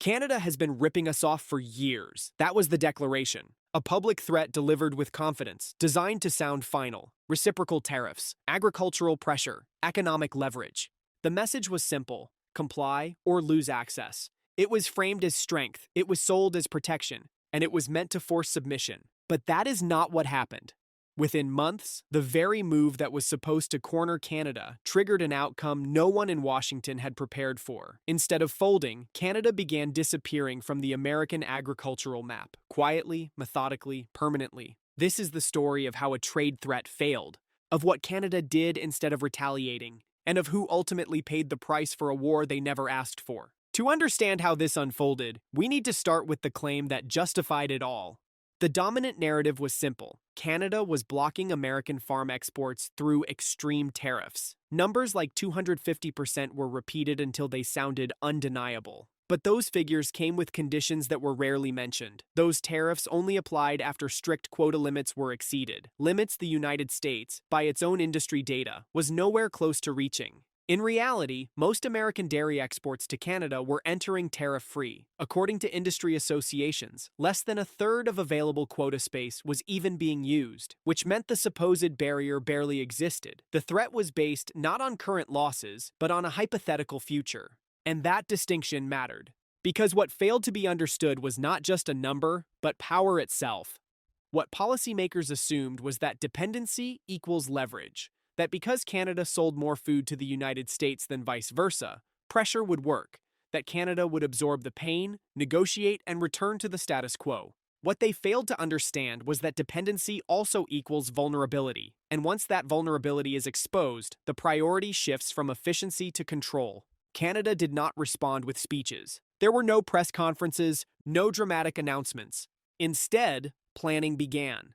Canada has been ripping us off for years. That was the declaration. A public threat delivered with confidence, designed to sound final. Reciprocal tariffs, agricultural pressure, economic leverage. The message was simple: comply or lose access. It was framed as strength, it was sold as protection, and it was meant to force submission. But that is not what happened. Within months, the very move that was supposed to corner Canada triggered an outcome no one in Washington had prepared for. Instead of folding, Canada began disappearing from the American agricultural map, quietly, methodically, permanently. This is the story of how a trade threat failed, of what Canada did instead of retaliating, and of who ultimately paid the price for a war they never asked for. To understand how this unfolded, we need to start with the claim that justified it all. The dominant narrative was simple. Canada was blocking American farm exports through extreme tariffs. Numbers like 250% were repeated until they sounded undeniable. But those figures came with conditions that were rarely mentioned. Those tariffs only applied after strict quota limits were exceeded. Limits the United States, by its own industry data, was nowhere close to reaching. In reality, most American dairy exports to Canada were entering tariff-free. According to industry associations, less than a third of available quota space was even being used, which meant the supposed barrier barely existed. The threat was based not on current losses, but on a hypothetical future. And that distinction mattered, because what failed to be understood was not just a number, but power itself. What policymakers assumed was that dependency equals leverage. That because Canada sold more food to the United States than vice versa, pressure would work, that Canada would absorb the pain, negotiate, and return to the status quo. What they failed to understand was that dependency also equals vulnerability, and once that vulnerability is exposed, the priority shifts from efficiency to control. Canada did not respond with speeches. There were no press conferences, no dramatic announcements. Instead, planning began.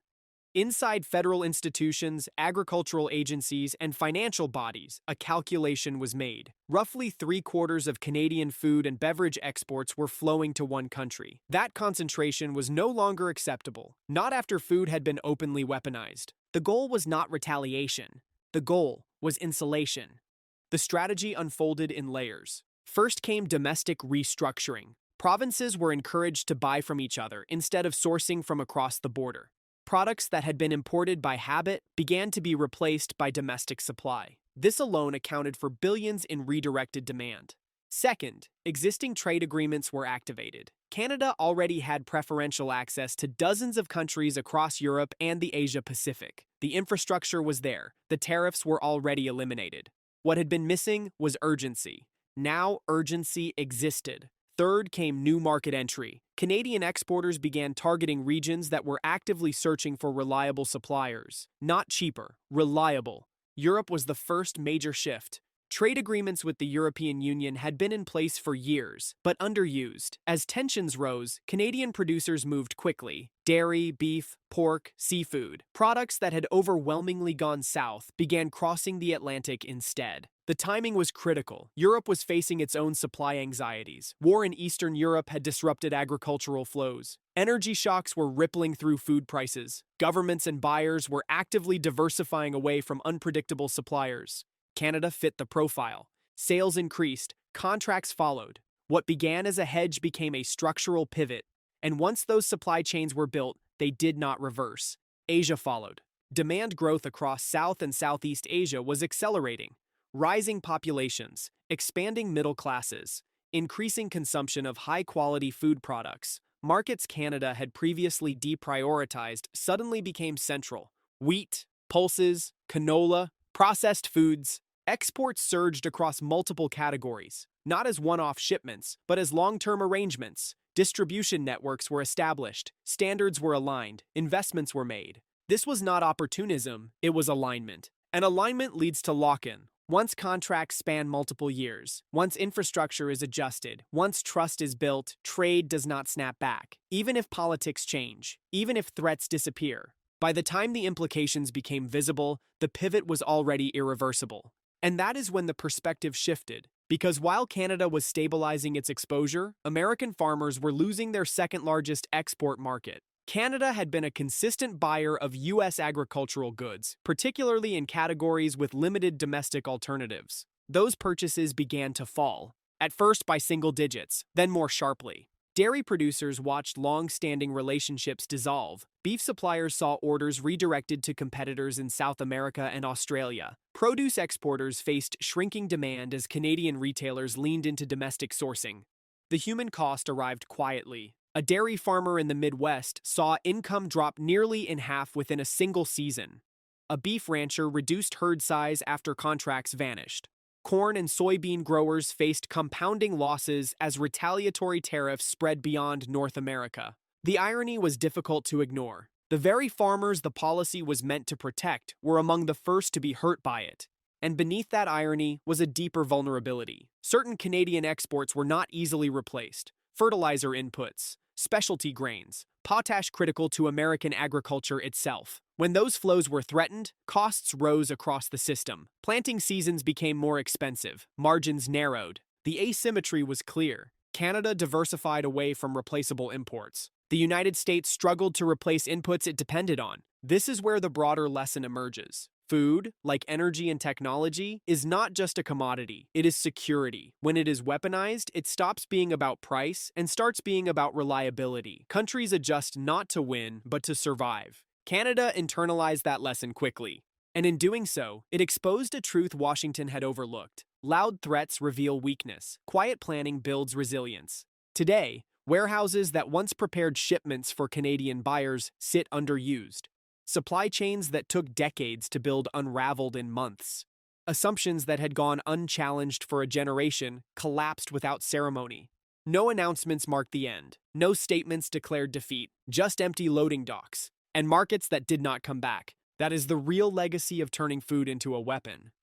Inside federal institutions, agricultural agencies, and financial bodies, a calculation was made. Roughly 3/4 of Canadian food and beverage exports were flowing to one country. That concentration was no longer acceptable, not after food had been openly weaponized. The goal was not retaliation. The goal was insulation. The strategy unfolded in layers. First came domestic restructuring. Provinces were encouraged to buy from each other instead of sourcing from across the border. Products that had been imported by habit began to be replaced by domestic supply. This alone accounted for billions in redirected demand. Second, existing trade agreements were activated. Canada already had preferential access to dozens of countries across Europe and the Asia-Pacific. The infrastructure was there. The tariffs were already eliminated. What had been missing was urgency. Now urgency existed. Third came new market entry. Canadian exporters began targeting regions that were actively searching for reliable suppliers. Not cheaper, reliable. Europe was the first major shift. Trade agreements with the European Union had been in place for years, but underused. As tensions rose, Canadian producers moved quickly. Dairy, beef, pork, seafood. Products that had overwhelmingly gone south began crossing the Atlantic instead. The timing was critical. Europe was facing its own supply anxieties. War in Eastern Europe had disrupted agricultural flows. Energy shocks were rippling through food prices. Governments and buyers were actively diversifying away from unpredictable suppliers. Canada fit the profile. Sales increased, contracts followed. What began as a hedge became a structural pivot, and once those supply chains were built, they did not reverse. Asia followed. Demand growth across South and Southeast Asia was accelerating. Rising populations, expanding middle classes, increasing consumption of high-quality food products. Markets Canada had previously deprioritized suddenly became central. Wheat, pulses, canola, processed foods. Exports surged across multiple categories, not as one-off shipments, but as long-term arrangements. Distribution networks were established, standards were aligned, investments were made. This was not opportunism, it was alignment. And alignment leads to lock-in. Once contracts span multiple years, once infrastructure is adjusted, once trust is built, trade does not snap back. Even if politics change, even if threats disappear. By the time the implications became visible, the pivot was already irreversible. And that is when the perspective shifted. Because while Canada was stabilizing its exposure, American farmers were losing their second-largest export market. Canada had been a consistent buyer of U.S. agricultural goods, particularly in categories with limited domestic alternatives. Those purchases began to fall. at first by single digits, then more sharply. Dairy producers watched long-standing relationships dissolve. Beef suppliers saw orders redirected to competitors in South America and Australia. Produce exporters faced shrinking demand as Canadian retailers leaned into domestic sourcing. The human cost arrived quietly. A dairy farmer in the Midwest saw income drop nearly in half within a single season. A beef rancher reduced herd size after contracts vanished. Corn and soybean growers faced compounding losses as retaliatory tariffs spread beyond North America. The irony was difficult to ignore. The very farmers the policy was meant to protect were among the first to be hurt by it. And beneath that irony was a deeper vulnerability. Certain Canadian exports were not easily replaced. Fertilizer inputs, specialty grains, potash critical to American agriculture itself. When those flows were threatened, costs rose across the system. Planting seasons became more expensive, margins narrowed. The asymmetry was clear. Canada diversified away from replaceable imports. The United States struggled to replace inputs it depended on. This is where the broader lesson emerges. Food, like energy and technology, is not just a commodity, it is security. When it is weaponized, it stops being about price and starts being about reliability. Countries adjust not to win, but to survive. Canada internalized that lesson quickly. And in doing so, it exposed a truth Washington had overlooked. Loud threats reveal weakness. Quiet planning builds resilience. Today, warehouses that once prepared shipments for Canadian buyers sit underused. Supply chains that took decades to build unraveled in months. Assumptions that had gone unchallenged for a generation collapsed without ceremony. No announcements marked the end. No statements declared defeat. Just empty loading docks. And markets that did not come back. That is the real legacy of turning food into a weapon.